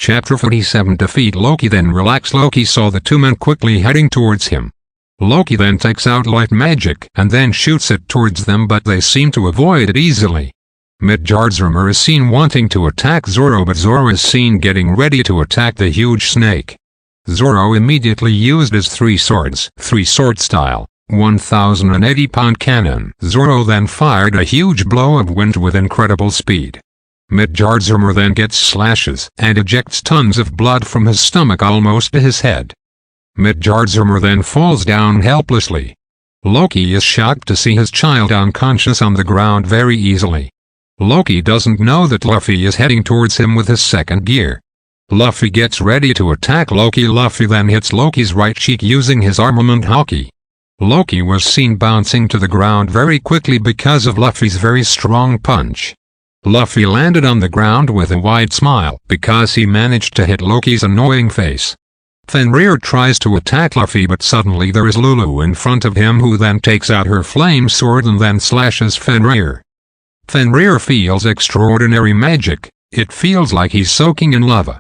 Chapter 47 Defeat Loki. Then relax. Loki saw the two men quickly heading towards him. Loki then takes out light magic and then shoots it towards them, but they seem to avoid it easily. Midgardsormr is seen wanting to attack Zoro, but Zoro is seen getting ready to attack the huge snake. Zoro immediately used his three-sword style, 1,080-pound cannon. Zoro then fired a huge blow of wind with incredible speed. Midgardsormr then gets slashes and ejects tons of blood from his stomach almost to his head. Midgardsormr then falls down helplessly. Loki is shocked to see his child unconscious on the ground very easily. Loki doesn't know that Luffy is heading towards him with his second gear. Luffy gets ready to attack Loki. Luffy then hits Loki's right cheek using his armament hockey. Loki was seen bouncing to the ground very quickly because of Luffy's very strong punch. Luffy landed on the ground with a wide smile because he managed to hit Loki's annoying face. Fenrir tries to attack Luffy, but suddenly there is Lulu in front of him, who then takes out her flame sword and then slashes Fenrir. Fenrir feels extraordinary magic. It feels like he's soaking in lava.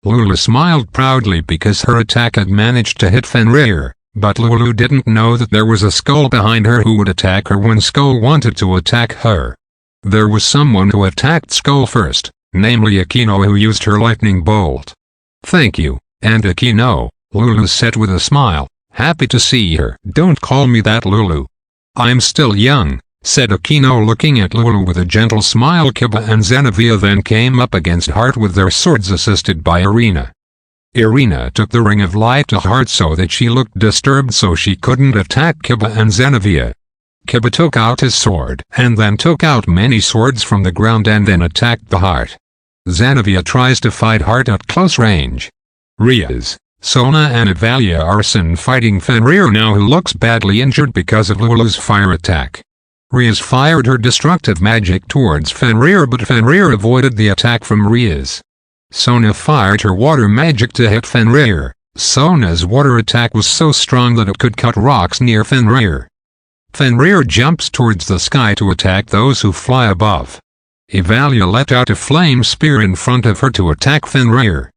Lulu smiled proudly because her attack had managed to hit Fenrir, but Lulu didn't know that there was a skull behind her who would attack her when Skull wanted to attack her. There was someone who attacked Skull first, namely Akino, who used her lightning bolt. "Thank you, and Akino," Lulu said with a smile, happy to see her. "Don't call me that, Lulu. I'm still young," said Akino, looking at Lulu with a gentle smile. Kiba and Xenavia then came up against Heart with their swords, assisted by Irina. Irina took the ring of light to Heart so that she looked disturbed, so she couldn't attack Kiba and Xenavia. Kiba took out his sword and then took out many swords from the ground and then attacked the Heart. Xenavia tries to fight Heart at close range. Riaz, Sona and Evalia are seen fighting Fenrir now, who looks badly injured because of Lulu's fire attack. Riaz fired her destructive magic towards Fenrir, but Fenrir avoided the attack from Riaz. Sona fired her water magic to hit Fenrir. Sona's water attack was so strong that it could cut rocks near Fenrir. Fenrir jumps towards the sky to attack those who fly above. Evalia let out a flame spear in front of her to attack Fenrir.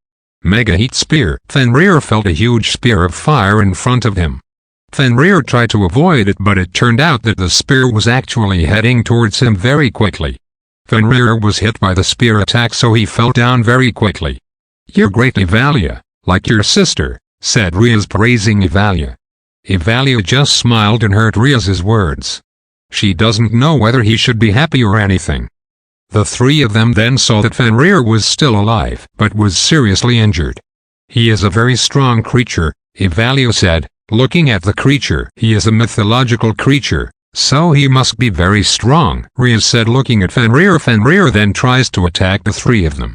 Mega Heat Spear. Fenrir felt a huge spear of fire in front of him. Fenrir tried to avoid it, but it turned out that the spear was actually heading towards him very quickly. Fenrir was hit by the spear attack, so he fell down very quickly. "You're great, Evalia, like your sister," said Riaz, praising Evalia. Evalia just smiled and heard Riaz's words. She doesn't know whether he should be happy or anything. The three of them then saw that Fenrir was still alive, but was seriously injured. "He is a very strong creature," Evalia said, looking at the creature. "He is a mythological creature, so he must be very strong," Riaz said, looking at Fenrir. Fenrir then tries to attack the three of them.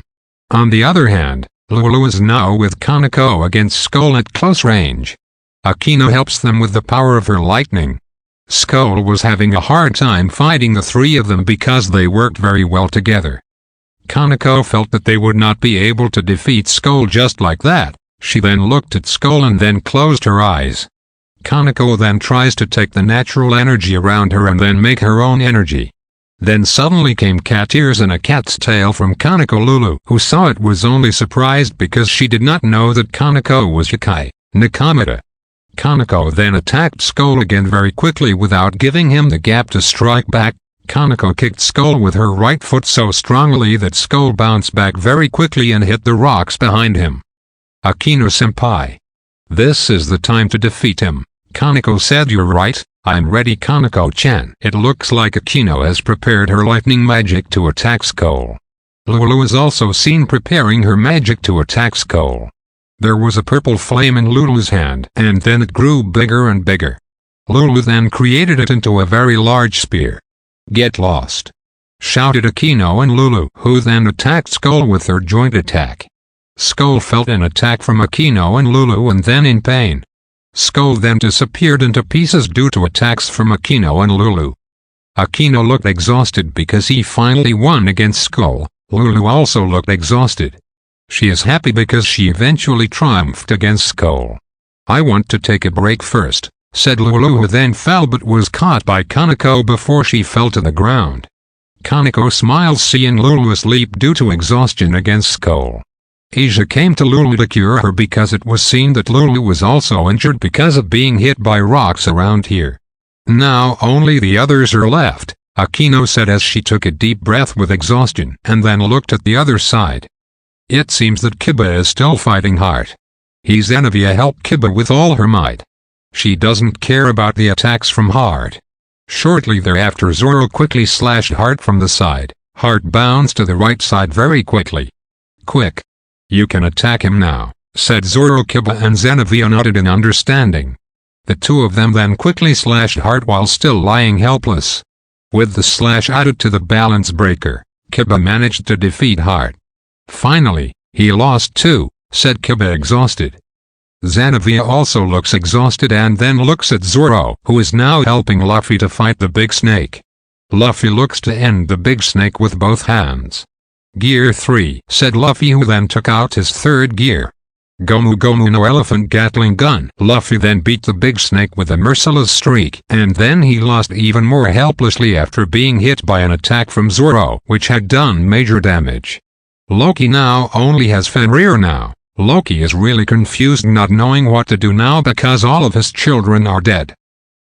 On the other hand, Lulu is now with Kaneko against Skull at close range. Akino helps them with the power of her lightning. Skull was having a hard time fighting the three of them because they worked very well together. Kaneko felt that they would not be able to defeat Skull just like that. She then looked at Skull and then closed her eyes. Kaneko then tries to take the natural energy around her and then make her own energy. Then suddenly came cat ears and a cat's tail from Kaneko. Lulu, who saw it, was only surprised because she did not know that Kaneko was Yakai Nakamata. Kaneko then attacked Skull again very quickly without giving him the gap to strike back. Kaneko kicked Skull with her right foot so strongly that Skull bounced back very quickly and hit the rocks behind him. "Akino-senpai. This is the time to defeat him," Kaneko said. "You're right, I'm ready, Kaneko-chan." It looks like Akino has prepared her lightning magic to attack Skull. Lulu is also seen preparing her magic to attack Skull. There was a purple flame in Lulu's hand, and then it grew bigger and bigger. Lulu then created it into a very large spear. "Get lost!" shouted Akino and Lulu, who then attacked Skull with their joint attack. Skull felt an attack from Akino and Lulu and then in pain. Skull then disappeared into pieces due to attacks from Akino and Lulu. Akino looked exhausted because he finally won against Skull. Lulu also looked exhausted. She is happy because she eventually triumphed against Skull. "I want to take a break first," said Lulu, who then fell but was caught by Kaneko before she fell to the ground. Kaneko smiles seeing Lulu asleep due to exhaustion against Skull. Asia came to Lulu to cure her because it was seen that Lulu was also injured because of being hit by rocks around here. Now only the others are left, Akino said as she took a deep breath with exhaustion and then looked at the other side. It seems that Kiba is still fighting hard. Zenovia helped Kiba with all her might. She doesn't care about the attacks from Heart. Shortly thereafter Zoro quickly slashed Heart from the side. Heart bounced to the right side very quickly. Quick! You can attack him now, said Zoro. Kiba and Zenovia nodded in understanding. The two of them then quickly slashed Heart while still lying helpless. With the slash added to the balance breaker, Kiba managed to defeat Heart. Finally, he lost too, said Kiba exhausted. Zenovia also looks exhausted and then looks at Zoro, who is now helping Luffy to fight the big snake. Luffy looks to end the big snake with both hands. Gear 3, said Luffy, who then took out his third gear. Gomu Gomu no elephant Gatling gun. Luffy then beat the big snake with a merciless streak, and then he lost even more helplessly after being hit by an attack from Zoro, which had done major damage. Loki now only has Fenrir now. Loki is really confused, not knowing what to do now because all of his children are dead.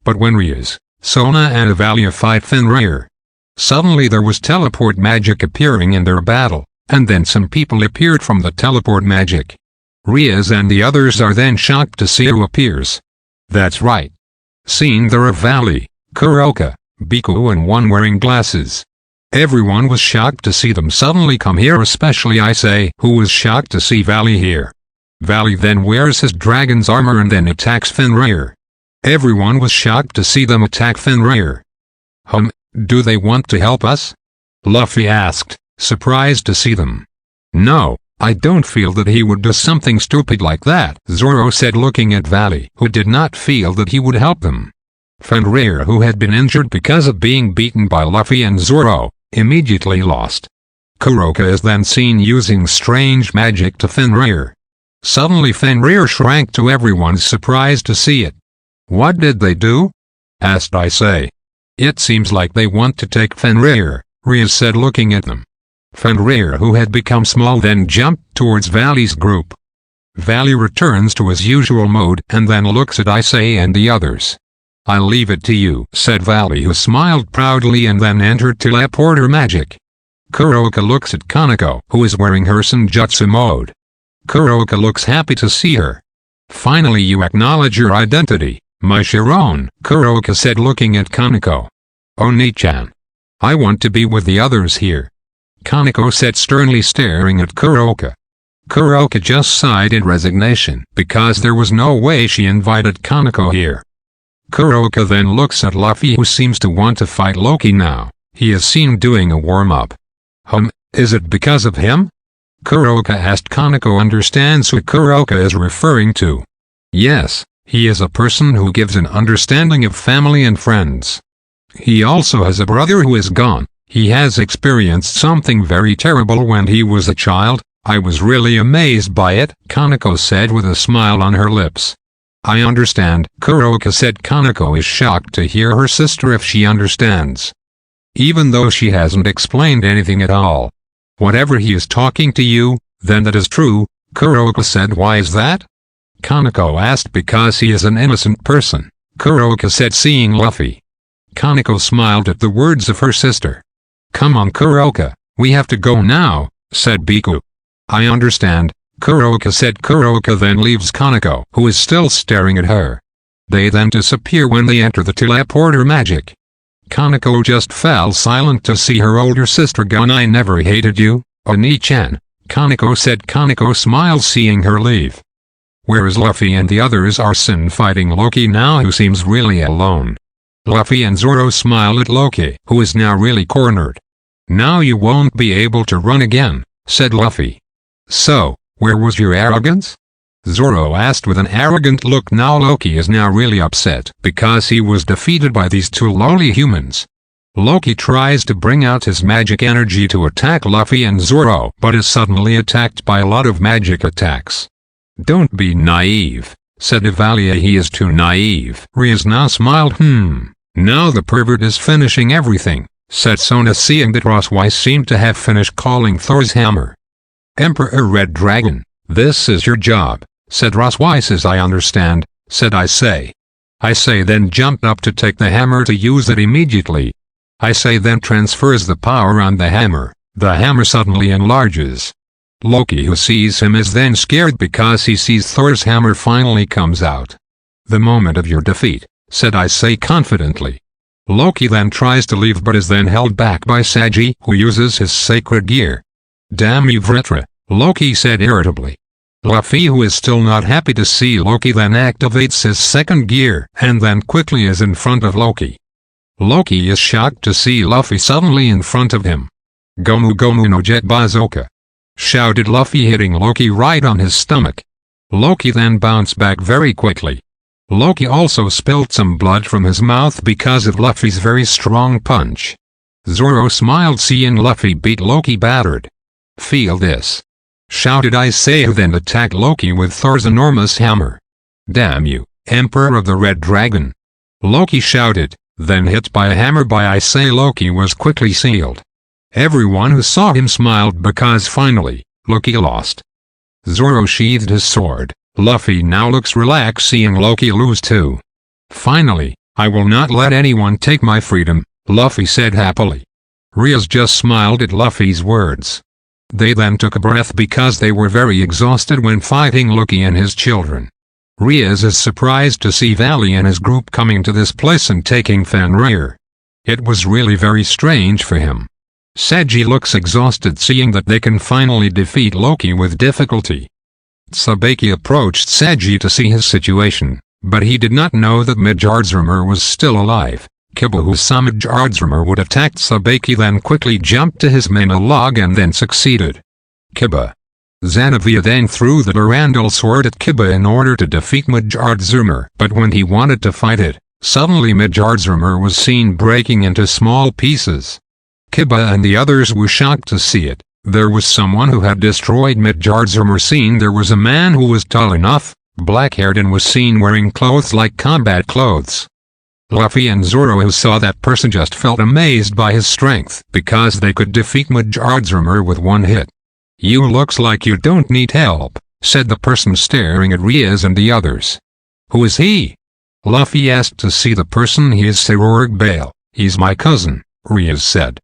But when Rias, Sona and Avalia fight Fenrir, suddenly there was teleport magic appearing in their battle, and then some people appeared from the teleport magic. Rias and the others are then shocked to see who appears. That's right. Seen there are Valley, Kuroka, Biku and one wearing glasses. Everyone was shocked to see them suddenly come here, especially Issei, who was shocked to see Valley here. Valley then wears his dragon's armor and then attacks Fenrir. Everyone was shocked to see them attack Fenrir. Do they want to help us? Luffy asked, surprised to see them. No, I don't feel that he would do something stupid like that, Zoro said, looking at Valley, who did not feel that he would help them. Fenrir, who had been injured because of being beaten by Luffy and Zoro, immediately lost. Kuroka is then seen using strange magic to Fenrir. Suddenly Fenrir shrank to everyone's surprise to see it. What did they do? Asked Issei. It seems like they want to take Fenrir, Rias said, looking at them. Fenrir, who had become small, then jumped towards Valley's group. Valley returns to his usual mode and then looks at Issei and the others. I'll leave it to you, said Valley, who smiled proudly and then entered teleporter magic. Kuroka looks at Kaneko, who is wearing her Senjutsu mode. Kuroka looks happy to see her. Finally you acknowledge your identity, my Chiron, Kuroka said, looking at Kaneko. Oni-chan. I want to be with the others here, Kaneko said, sternly staring at Kuroka. Kuroka just sighed in resignation because there was no way she invited Kaneko here. Kuroka then looks at Luffy, who seems to want to fight Loki now. He is seen doing a warm-up. Is it because of him? Kuroka asked. Kaneko understands who Kuroka is referring to. Yes, he is a person who gives an understanding of family and friends. He also has a brother who is gone. He has experienced something very terrible when he was a child. I was really amazed by it, Kaneko said with a smile on her lips. I understand, Kuroka said. Kaneko is shocked to hear her sister if she understands, even though she hasn't explained anything at all. Whatever he is talking to you, then that is true, Kuroka said. Why is that? Kaneko asked. Because he is an innocent person, Kuroka said, seeing Luffy. Kaneko smiled at the words of her sister. Come on Kuroka, we have to go now, said Biku. I understand, Kuroka said. Kuroka then leaves Kaneko, who is still staring at her. They then disappear when they enter the teleporter magic. Kaneko just fell silent to see her older sister gone. I never hated you, Oni-chan, Kaneko said. Kaneko smiles seeing her leave. Where is Luffy and the others? Are fighting Loki now, who seems really alone. Luffy and Zoro smile at Loki, who is now really cornered. Now you won't be able to run again, said Luffy. So, where was your arrogance? Zoro asked with an arrogant look. Now Loki is now really upset because he was defeated by these two lowly humans. Loki tries to bring out his magic energy to attack Luffy and Zoro, but is suddenly attacked by a lot of magic attacks. Don't be naive, said Avalia. He is too naive. Rias now smiled. Now the pervert is finishing everything, said Sona, seeing that Rosswise seemed to have finished calling Thor's hammer. Emperor Red Dragon, this is your job, said Ross. Why, says I understand, said I say. I say then jumped up to take the hammer to use it immediately. I say then transfers the power on the hammer. The hammer suddenly enlarges. Loki, who sees him, is then scared because he sees Thor's hammer finally comes out. The moment of your defeat, said I say confidently. Loki then tries to leave but is then held back by Sagi, who uses his sacred gear. Damn you Vritra, Loki said irritably. Luffy, who is still not happy to see Loki, then activates his second gear and then quickly is in front of Loki. Loki is shocked to see Luffy suddenly in front of him. Gomu Gomu no Jet Bazooka, shouted Luffy, hitting Loki right on his stomach. Loki then bounced back very quickly. Loki also spilled some blood from his mouth because of Luffy's very strong punch. Zoro smiled seeing Luffy beat Loki battered. Feel this, shouted I say, who then attacked Loki with Thor's enormous hammer. Damn you, Emperor of the Red Dragon, Loki shouted, then hit by a hammer by I say. Loki was quickly sealed. Everyone who saw him smiled because finally, Loki lost. Zoro sheathed his sword. Luffy now looks relaxed seeing Loki lose too. Finally, I will not let anyone take my freedom, Luffy said happily. Riaz just smiled at Luffy's words. They then took a breath because they were very exhausted when fighting Loki and his children. Riaz is surprised to see Valley and his group coming to this place and taking Fenrir. It was really very strange for him. Sagi looks exhausted seeing that they can finally defeat Loki with difficulty. Sabeki approached Sagi to see his situation, but he did not know that Midgardsormr was still alive. Kiba, who saw Midgardsormr would attack Sabeki, then quickly jumped to his monologue and then succeeded. Kiba. Zanavia then threw the Durandal sword at Kiba in order to defeat Midgardsormr, but when he wanted to fight it, suddenly Midgardsormr was seen breaking into small pieces. Kiba and the others were shocked to see it. There was someone who had destroyed Midgardsormr. Seen there was a man who was tall enough, black-haired, and was seen wearing clothes like combat clothes. Luffy and Zoro, who saw that person, just felt amazed by his strength because they could defeat Midgardsormr with one hit. You looks like you don't need help, said the person staring at Riaz and the others. Who is he? Luffy asked to see the person. He is Serorg Bale. He's my cousin, Riaz said.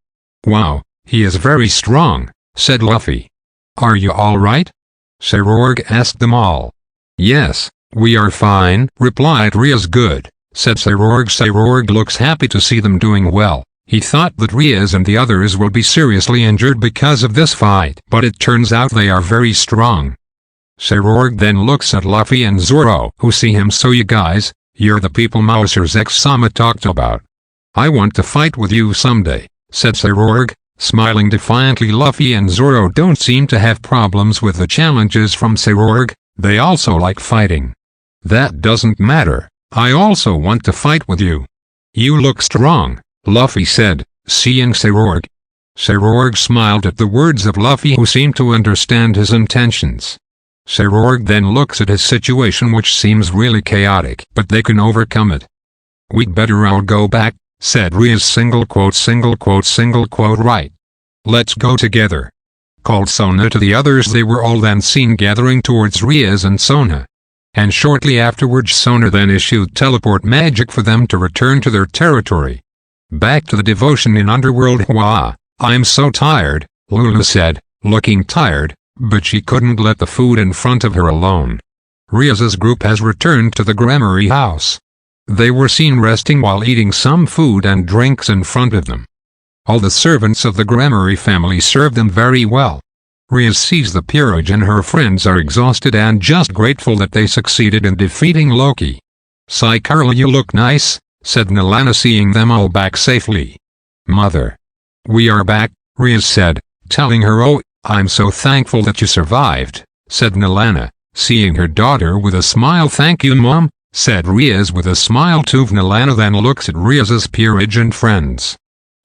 Wow, he is very strong, said Luffy. Are you all right? Serorg asked them all. Yes, we are fine, replied Riaz. Good, said Serorg. Serorg looks happy to see them doing well. He thought that Riaz and the others will be seriously injured because of this fight, but it turns out they are very strong. Serorg then looks at Luffy and Zoro, who see him. So you guys, you're the people Mauser X-sama talked about. I want to fight with you someday, said Serorg, smiling defiantly. Luffy and Zoro don't seem to have problems with the challenges from Serorg. They also like fighting. That doesn't matter. I also want to fight with you. You look strong, Luffy said, seeing Serorg. Serorg smiled at the words of Luffy, who seemed to understand his intentions. Serorg then looks at his situation, which seems really chaotic, but they can overcome it. We'd better all go back, said Riaz. Right. Let's go together, called Sona to the others. They were all then seen gathering towards Riaz and Sona. And shortly afterwards Sona then issued teleport magic for them to return to their territory. Back to the devotion in Underworld. Wah, I'm so tired, Lulu said, looking tired, but she couldn't let the food in front of her alone. Riaz's group has returned to the Gramarye house. They were seen resting while eating some food and drinks in front of them. All the servants of the Gramarye family serve them very well. Riaz sees the peerage and her friends are exhausted and just grateful that they succeeded in defeating Loki. Carla, you look nice, said Nilana, seeing them all back safely. Mother. We are back, Riaz said, telling her. Oh, I'm so thankful that you survived, said Nilana, seeing her daughter with a smile. Thank you, Mom, said Riaz with a smile too. Nilana then looks at Riaz's peerage and friends.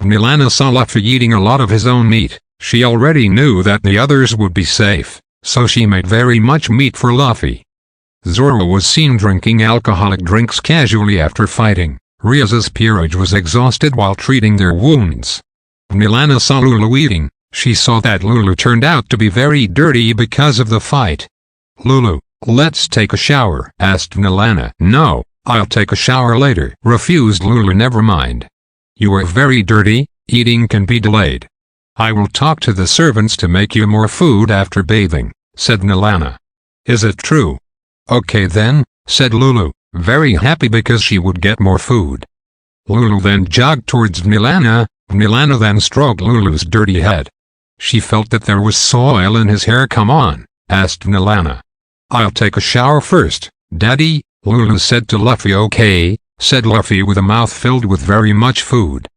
Nilana saw Luffy eating a lot of his own meat. She already knew that the others would be safe, so she made very much meat for Luffy. Zoro was seen drinking alcoholic drinks casually after fighting. Riaz's peerage was exhausted while treating their wounds. Nilana saw Lulu eating, She saw that Lulu turned out to be very dirty because of the fight. "Lulu, let's take a shower," asked Nilana. "No, I'll take a shower later," refused Lulu. "Never mind. You are very dirty, eating can be delayed. I will talk to the servants to make you more food after bathing," said Nilana. "Is it true?" "Okay then," said Lulu, very happy because she would get more food. Lulu then jogged towards Nilana. Nilana then stroked Lulu's dirty head. She felt that there was soil in his hair. "Come on," asked Nilana. "I'll take a shower first, Daddy," Lulu said to Luffy. "Okay," said Luffy with a mouth filled with very much food.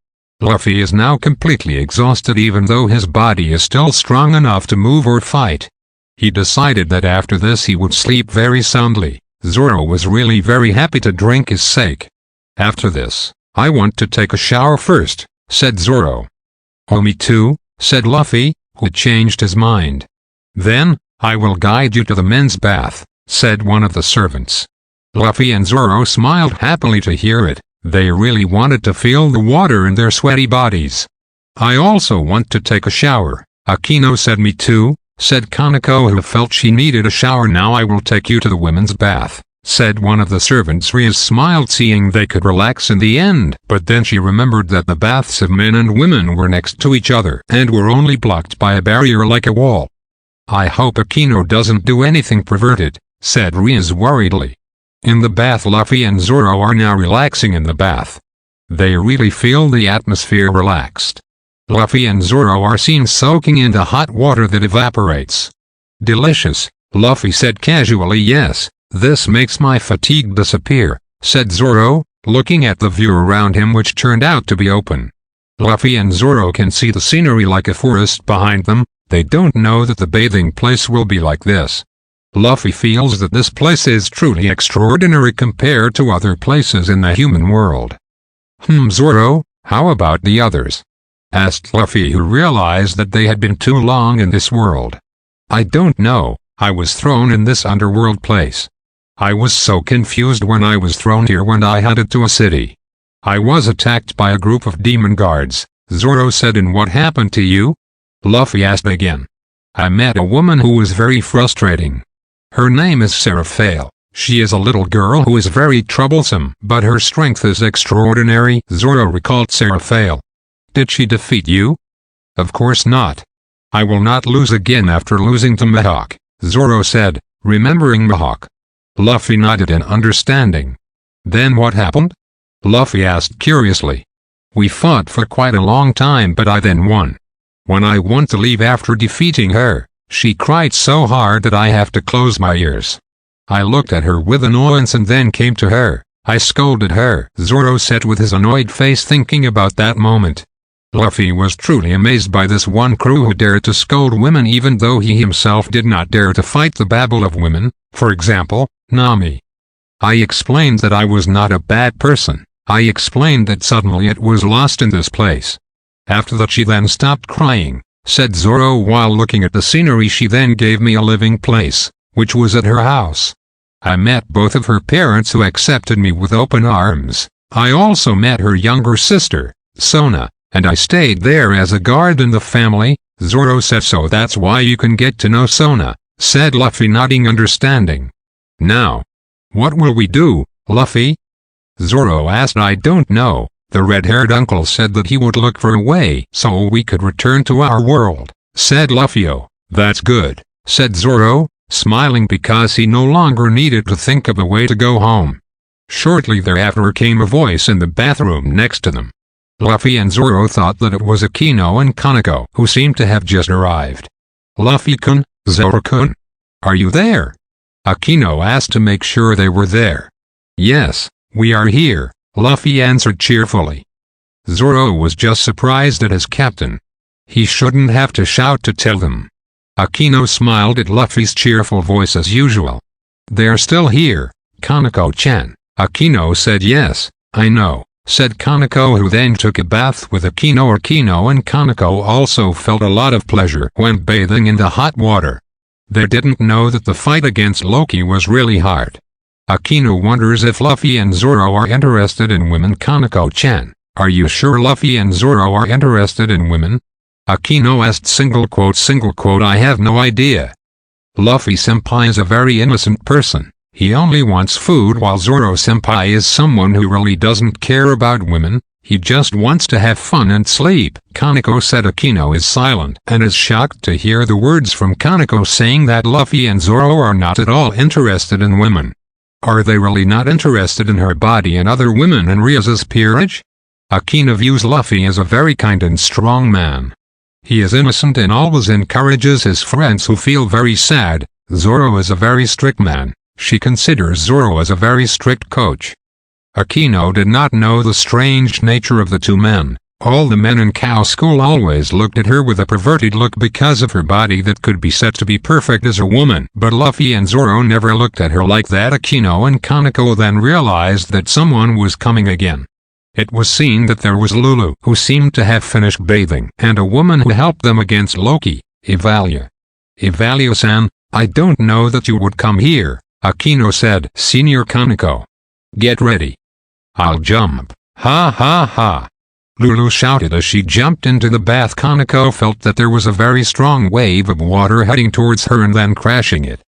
Luffy is now completely exhausted even though his body is still strong enough to move or fight. He decided that after this he would sleep very soundly. Zoro was really very happy to drink his sake. "After this, I want to take a shower first," said Zoro. "Oh, me too," said Luffy, who changed his mind. "Then, I will guide you to the men's bath," said one of the servants. Luffy and Zoro smiled happily to hear it. They really wanted to feel the water in their sweaty bodies. "I also want to take a shower," Akino said. "Me too," said Kaneko, who felt she needed a shower. "Now I will take you to the women's bath," said one of the servants. Rhea smiled seeing they could relax in the end, but then she remembered that the baths of men and women were next to each other and were only blocked by a barrier like a wall. "I hope Akino doesn't do anything perverted," said Rhea worriedly. In the bath, Luffy and Zoro are now relaxing in the bath. They really feel the atmosphere relaxed. Luffy and Zoro are seen soaking in the hot water that evaporates. "Delicious," Luffy said casually. "Yes, this makes my fatigue disappear," said Zoro, looking at the view around him which turned out to be open. Luffy and Zoro can see the scenery like a forest behind them. They don't know that the bathing place will be like this. Luffy feels that this place is truly extraordinary compared to other places in the human world. Zoro, how about the others?" asked Luffy, who realized that they had been too long in this world. "I don't know, I was thrown in this underworld place. I was so confused when I was thrown here when I headed to a city. I was attacked by a group of demon guards," Zoro said. "And what happened to you?" Luffy asked again. "I met a woman who was very frustrating. Her name is Seraphale. She is a little girl who is very troublesome, but her strength is extraordinary." Zoro recalled Seraphale. "Did she defeat you?" "Of course not. I will not lose again after losing to Mihawk," Zoro said, remembering Mihawk. Luffy nodded in understanding. "Then what happened?" Luffy asked curiously. "We fought for quite a long time, but I then won. When I want to leave after defeating her, she cried so hard that I have to close my ears. I looked at her with annoyance and then came to her. I scolded her," Zoro said with his annoyed face, thinking about that moment. Luffy was truly amazed by this one crew who dared to scold women even though he himself did not dare to fight the babble of women, for example, Nami. "I explained that I was not a bad person. I explained that suddenly it was lost in this place. After that she then stopped crying," said Zoro while looking at the scenery. "She then gave me a living place, which was at her house. I met both of her parents who accepted me with open arms. I also met her younger sister, Sona, and I stayed there as a guard in the family," Zoro said. "So that's why you can get to know Sona," said Luffy, nodding understanding. "Now, what will we do, Luffy?" Zoro asked. "I don't know. The red-haired uncle said that he would look for a way so we could return to our world," said Luffy. "Oh, that's good," said Zoro, smiling because he no longer needed to think of a way to go home. Shortly thereafter came a voice in the bathroom next to them. Luffy and Zoro thought that it was Akino and Kaneko, who seemed to have just arrived. "Luffy-kun, Zoro-kun, are you there?" Akino asked to make sure they were there. "Yes, we are here," Luffy answered cheerfully. Zoro was just surprised at his captain. He shouldn't have to shout to tell them. Akino smiled at Luffy's cheerful voice as usual. "They're still here, Kaneko-chan," Akino said. "Yes, I know," said Kaneko, who then took a bath with Akino. Akino and Kaneko also felt a lot of pleasure when bathing in the hot water. They didn't know that the fight against Loki was really hard. Akino wonders if Luffy and Zoro are interested in women. "Kaneko-chan, are you sure Luffy and Zoro are interested in women?" Akino asked single quote, I have no idea. Luffy-senpai is a very innocent person. He only wants food, while Zoro-senpai is someone who really doesn't care about women. He just wants to have fun and sleep. Kaneko said. Akino is silent and is shocked to hear the words from Kaneko saying that Luffy and Zoro are not at all interested in women. Are they really not interested in her body and other women in Rya's peerage? Akino views Luffy as a very kind and strong man. He is innocent and always encourages his friends who feel very sad. Zoro is a very strict man. She considers Zoro as a very strict coach. Akino did not know the strange nature of the two men. All the men in Cow School always looked at her with a perverted look because of her body that could be said to be perfect as a woman. But Luffy and Zoro never looked at her like that. Akino and Kaneko then realized that someone was coming again. It was seen that there was Lulu, who seemed to have finished bathing, and a woman who helped them against Loki, Evalia. Evalia-san, I don't know that you would come here, Akino said. Senior Kaneko. Get ready. I'll jump. Ha ha ha. Lulu shouted as she jumped into the bath. Kaneko felt that there was a very strong wave of water heading towards her and then crashing it.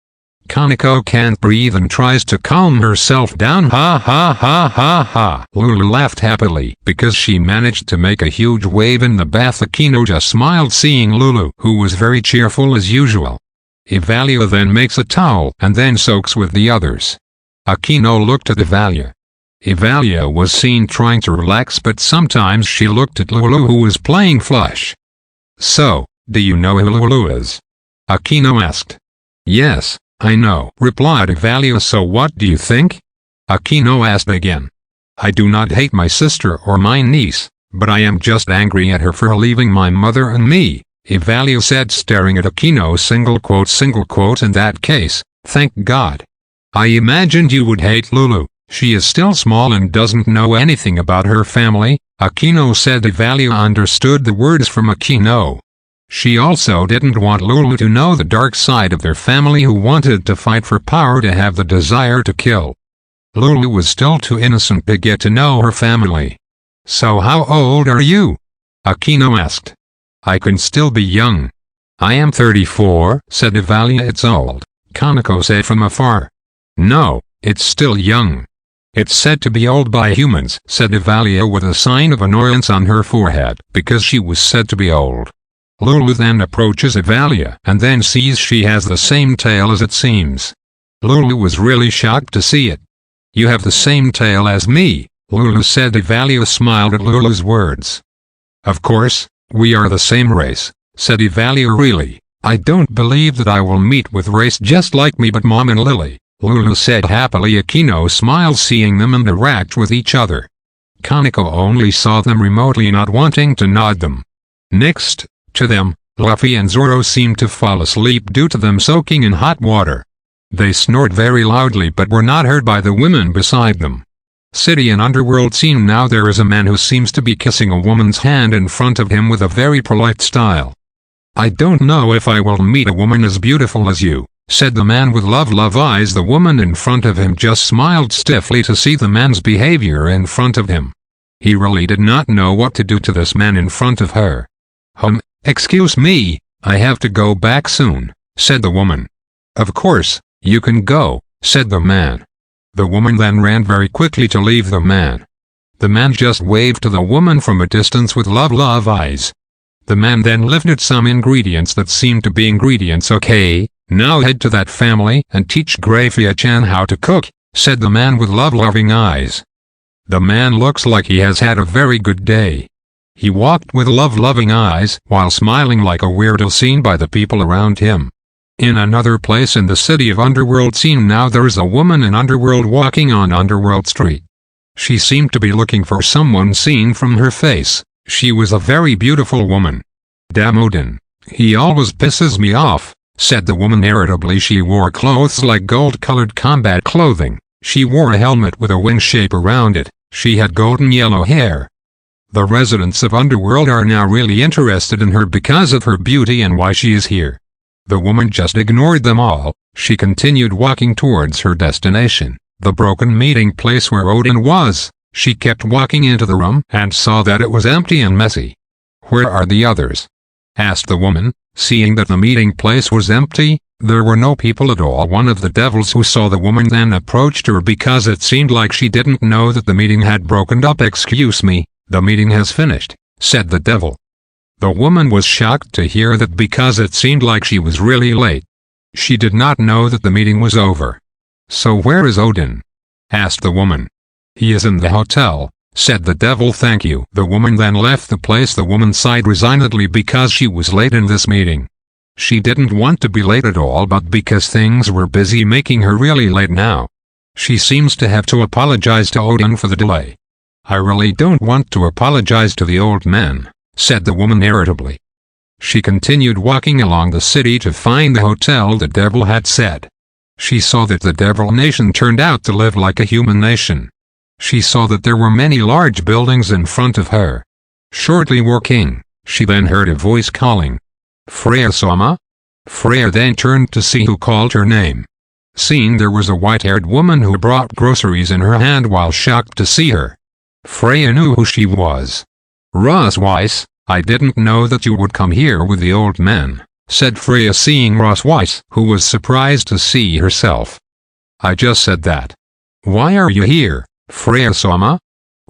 Kaneko can't breathe and tries to calm herself down. Ha ha ha ha ha. Lulu laughed happily because she managed to make a huge wave in the bath. Akino just smiled seeing Lulu, who was very cheerful as usual. Evalia then makes a towel and then soaks with the others. Akino looked at Evalia. Evalia was seen trying to relax, but sometimes she looked at Lulu, who was playing flush. So, do you know who Lulu is? Akino asked. Yes, I know, replied Evalia. So what do you think? Akino asked again. I do not hate my sister or my niece, but I am just angry at her for leaving my mother and me, Evalia said, staring at Akino. Single quote, in that case, thank God. I imagined you would hate Lulu. She is still small and doesn't know anything about her family, Akino said. Evalia understood the words from Akino. She also didn't want Lulu to know the dark side of their family, who wanted to fight for power, to have the desire to kill. Lulu was still too innocent to get to know her family. So how old are you? Akino asked. I can still be young. I am 34, said Evalia. It's old, Kaneko said from afar. No, it's still young. It's said to be old by humans, said Evalia with a sign of annoyance on her forehead, because she was said to be old. Lulu then approaches Evalia and then sees she has the same tail as it seems. Lulu was really shocked to see it. You have the same tail as me, Lulu said. Evalia smiled at Lulu's words. Of course, we are the same race, said Evalia. Really, I don't believe that I will meet with race just like me but Mom and Lily, Lulu said happily. Akino smiled seeing them interact with each other. Kaneko only saw them remotely, not wanting to nod them. Next to them, Luffy and Zoro seemed to fall asleep due to them soaking in hot water. They snored very loudly but were not heard by the women beside them. City and underworld scene. Now there is a man who seems to be kissing a woman's hand in front of him with a very polite style. I don't know if I will meet a woman as beautiful as you, said the man with love eyes. The woman in front of him just smiled stiffly to see the man's behavior in front of him. He really did not know what to do to this man in front of her. Excuse me, I have to go back soon, said the woman. Of course, you can go, said the man. The woman then ran very quickly to leave the man. The man just waved to the woman from a distance with love eyes. The man then lifted some ingredients that seemed to be ingredients. Okay, now head to that family and teach Grafia-chan how to cook, said the man with loving eyes. The man looks like he has had a very good day. He walked with loving eyes while smiling like a weirdo seen by the people around him. In another place in the city of Underworld scene. Now there is a woman in Underworld walking on Underworld Street. She seemed to be looking for someone seen from her face. She was a very beautiful woman. Damn Odin, he always pisses me off, said the woman irritably. She wore clothes like gold-colored combat clothing. She wore a helmet with a wing shape around it. She had golden yellow hair. The residents of Underworld are now really interested in her because of her beauty and why she is here. The woman just ignored them all. She continued walking towards her destination, the broken meeting place where Odin was. She kept walking into the room and saw that it was empty and messy. Where are the others? asked the woman, seeing that the meeting place was empty. There were no people at all. One of the devils who saw the woman then approached her because it seemed like she didn't know that the meeting had broken up. "Excuse me, the meeting has finished," said the devil. The woman was shocked to hear that because it seemed like she was really late. She did not know that the meeting was over. "So where is Odin?" asked the woman. "He is in the hotel," said the devil. "Thank you." The woman then left the place. The woman sighed resignedly because she was late in this meeting. She didn't want to be late at all, but because things were busy making her really late now. She seems to have to apologize to Odin for the delay. "I really don't want to apologize to the old man," said the woman irritably. She continued walking along the city to find the hotel the devil had said. She saw that the devil nation turned out to live like a human nation. She saw that there were many large buildings in front of her. Shortly walking, she then heard a voice calling, "Freya-sama?" Freya then turned to see who called her name. Seeing there was a white-haired woman who brought groceries in her hand while shocked to see her. Freya knew who she was. "Ross Weiss, I didn't know that you would come here with the old man," said Freya, seeing Ross Weiss, who was surprised to see herself. "I just said that." "Why are you here, Freya-sama?"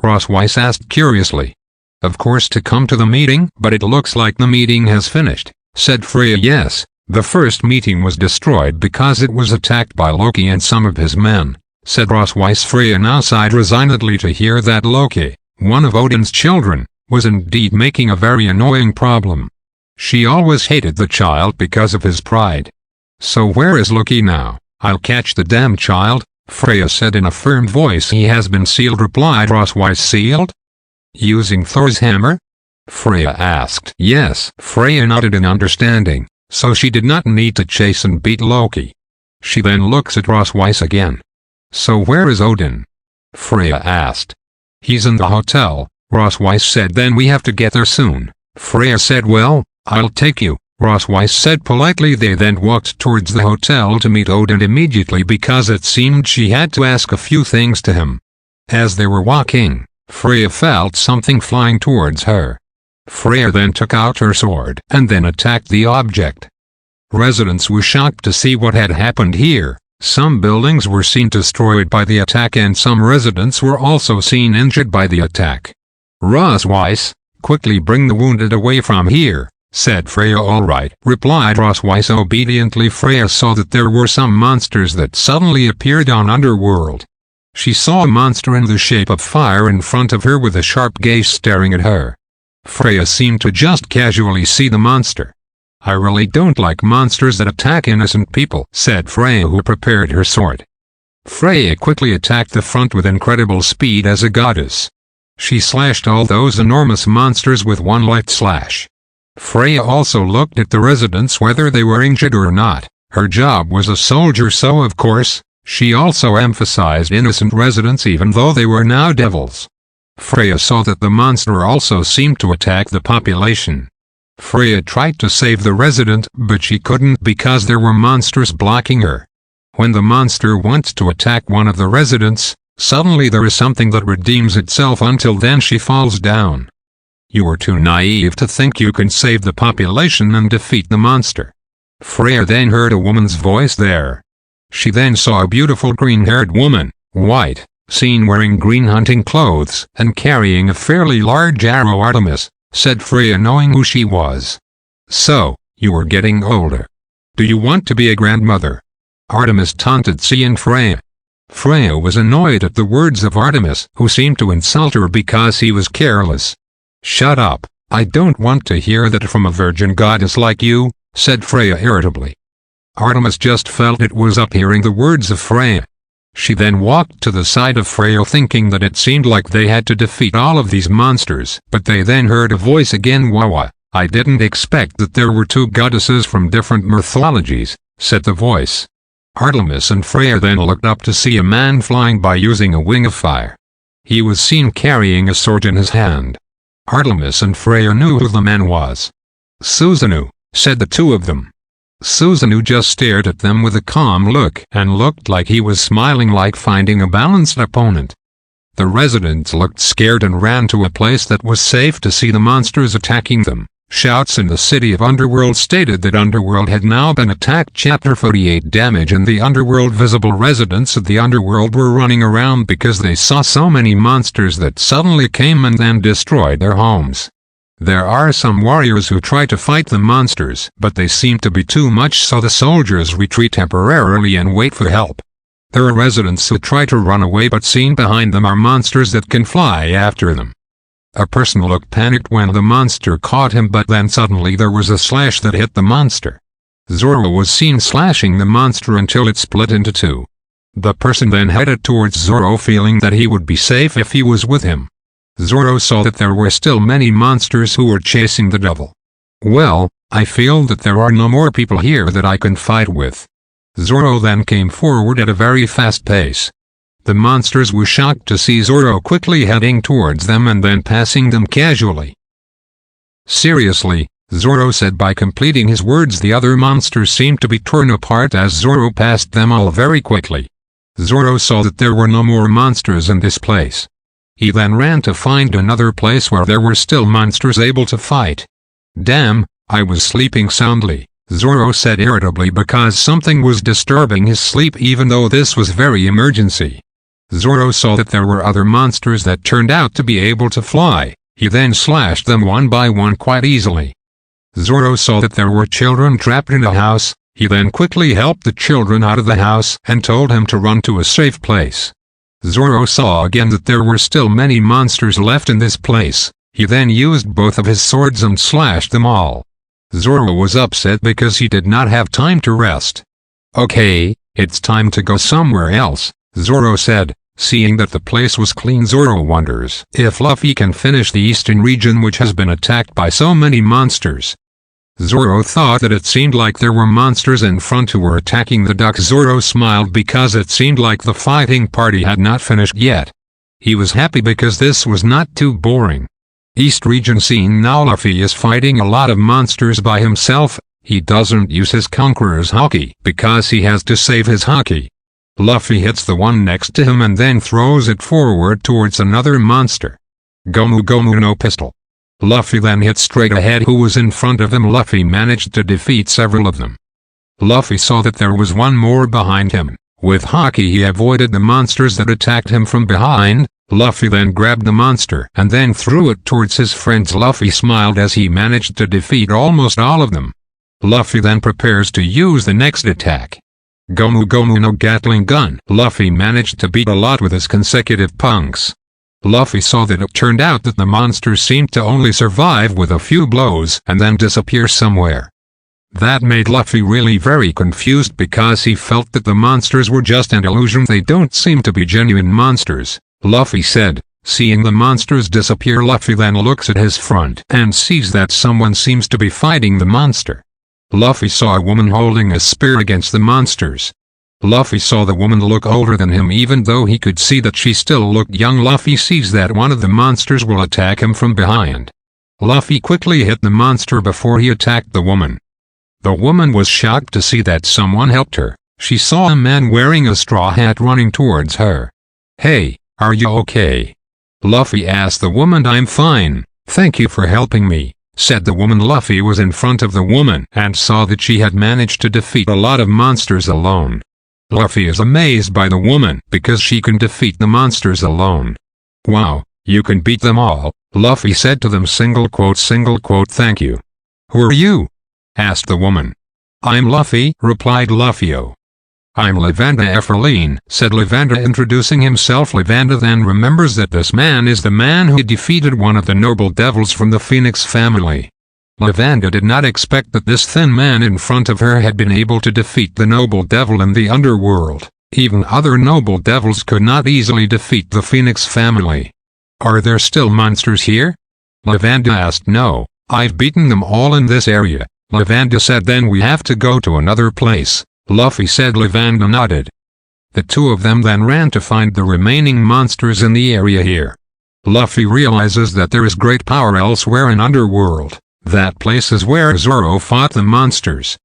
Ross Weiss asked curiously. "Of course, to come to the meeting, but it looks like the meeting has finished," said Freya. "Yes, the first meeting was destroyed because it was attacked by Loki and some of his men," said Ross Weiss. Freya now sighed resignedly to hear that Loki, one of Odin's children, was indeed making a very annoying problem. She always hated the child because of his pride. "So where is Loki now?" "I'll catch the damn child," Freya said in a firm voice. "He has been sealed," replied Ross Weiss. "Sealed? Using Thor's hammer?" Freya asked. "Yes." Freya nodded in understanding, so she did not need to chase and beat Loki. She then looks at Ross Weiss again. "So where is Odin?" Freya asked. "He's in the hotel," Ross Weiss said. "Then we have to get there soon." Freya said, "Well, I'll take you," Ross Weiss said politely. They then walked towards the hotel to meet Odin immediately because it seemed she had to ask a few things to him. As they were walking, Freya felt something flying towards her. Freya then took out her sword and then attacked the object. Residents were shocked to see what had happened here. Some buildings were seen destroyed by the attack and some residents were also seen injured by the attack. "Ross Weiss, quickly bring the wounded away from here," said Freya. "All right," replied Ross Weiss obediently. Freya saw that there were some monsters that suddenly appeared on Underworld. She saw a monster in the shape of fire in front of her with a sharp gaze staring at her. Freya seemed to just casually see the monster. "I really don't like monsters that attack innocent people," said Freya, who prepared her sword. Freya quickly attacked the front with incredible speed as a goddess. She slashed all those enormous monsters with one light slash. Freya also looked at the residents whether they were injured or not. Her job was a soldier, so of course, she also emphasized innocent residents even though they were now devils. Freya saw that the monster also seemed to attack the population. Freya tried to save the resident, but she couldn't because there were monsters blocking her. When the monster wants to attack one of the residents, suddenly there is something that redeems itself. Until then she falls down. "You are too naive to think you can save the population and defeat the monster." Freya then heard a woman's voice there. She then saw a beautiful green-haired woman, white, seen wearing green hunting clothes and carrying a fairly large arrow. "Artemis," said Freya, knowing who she was. "So, you are getting older. Do you want to be a grandmother?" Artemis taunted, seeing Freya. Freya was annoyed at the words of Artemis, who seemed to insult her because he was careless. "Shut up, I don't want to hear that from a virgin goddess like you," said Freya irritably. Artemis just felt it was up hearing the words of Freya. She then walked to the side of Freya thinking that it seemed like they had to defeat all of these monsters, but they then heard a voice again. "Wawa, I didn't expect that there were two goddesses from different mythologies," said the voice. Artemis and Freya then looked up to see a man flying by using a wing of fire. He was seen carrying a sword in his hand. Artemis and Freya knew who the man was. "Susanoo," said the two of them. Susanoo just stared at them with a calm look and looked like he was smiling, like finding a balanced opponent. The residents looked scared and ran to a place that was safe to see the monsters attacking them. Shouts in the city of Underworld stated that Underworld had now been attacked. Chapter 48 Damage in the Underworld. Visible residents of the Underworld were running around because they saw so many monsters that suddenly came and then destroyed their homes. There are some warriors who try to fight the monsters, but they seem to be too much, so the soldiers retreat temporarily and wait for help. There are residents who try to run away, but seen behind them are monsters that can fly after them. A person looked panicked when the monster caught him, but then suddenly there was a slash that hit the monster. Zoro was seen slashing the monster until it split into two. The person then headed towards Zoro, feeling that he would be safe if he was with him. Zoro saw that there were still many monsters who were chasing the devil. Well, I feel that there are no more people here that I can fight with. Zoro then came forward at a very fast pace. The monsters were shocked to see Zoro quickly heading towards them and then passing them casually. Seriously, Zoro said. By completing his words, the other monsters seemed to be torn apart as Zoro passed them all very quickly. Zoro saw that there were no more monsters in this place. He then ran to find another place where there were still monsters able to fight. Damn, I was sleeping soundly, Zoro said irritably, because something was disturbing his sleep even though this was very emergency. Zoro saw that there were other monsters that turned out to be able to fly. He then slashed them one by one quite easily. Zoro saw that there were children trapped in a house. He then quickly helped the children out of the house and told him to run to a safe place. Zoro saw again that there were still many monsters left in this place. He then used both of his swords and slashed them all. Zoro was upset because he did not have time to rest. Okay, it's time to go somewhere else, Zoro said. Seeing that the place was clean, Zoro wonders if Luffy can finish the eastern region, which has been attacked by so many monsters. Zoro thought that it seemed like there were monsters in front who were attacking the duck. Zoro smiled because it seemed like the fighting party had not finished yet. He was happy because this was not too boring. East region scene. Now Luffy is fighting a lot of monsters by himself. He doesn't use his Conqueror's Haki because he has to save his Haki. Luffy hits the one next to him and then throws it forward towards another monster. Gomu Gomu no pistol. Luffy then hit straight ahead who was in front of him. Luffy managed to defeat several of them. Luffy saw that there was one more behind him. With Haki he avoided the monsters that attacked him from behind. Luffy then grabbed the monster and then threw it towards his friends. Luffy smiled as he managed to defeat almost all of them. Luffy then prepares to use the next attack. Gomu Gomu no Gatling gun. Luffy managed to beat a lot with his consecutive punks. Luffy saw that it turned out that the monsters seemed to only survive with a few blows and then disappear somewhere. That made Luffy really very confused because he felt that the monsters were just an illusion. They don't seem to be genuine monsters, Luffy said. Seeing the monsters disappear, Luffy then looks at his front and sees that someone seems to be fighting the monster. Luffy saw a woman holding a spear against the monsters. Luffy saw the woman look older than him even though he could see that she still looked young. Luffy sees that one of the monsters will attack him from behind. Luffy quickly hit the monster before he attacked the woman. The woman was shocked to see that someone helped her. She saw a man wearing a straw hat running towards her. "Hey, are you okay?" Luffy asked the woman. "I'm fine, thank you for helping me," said the woman. Luffy was in front of the woman and saw that she had managed to defeat a lot of monsters alone. Luffy is amazed by the woman because she can defeat the monsters alone. "Wow, you can beat them all," Luffy said to them. "Thank you." "Who are you?" asked the woman. "I'm Luffy," replied Luffy. "I'm Lavanda Efferline," said Lavanda, introducing himself. Lavanda then remembers that this man is the man who defeated one of the noble devils from the Phoenix family. Lavanda did not expect that this thin man in front of her had been able to defeat the noble devil in the underworld. Even other noble devils could not easily defeat the Phoenix family. "Are there still monsters here?" Lavanda asked. "No, I've beaten them all in this area," Lavanda said. "Then we have to go to another place," Luffy said. Lavanda nodded. The two of them then ran to find the remaining monsters in the area here. Luffy realizes that there is great power elsewhere in Underworld. That place is where Zoro fought the monsters.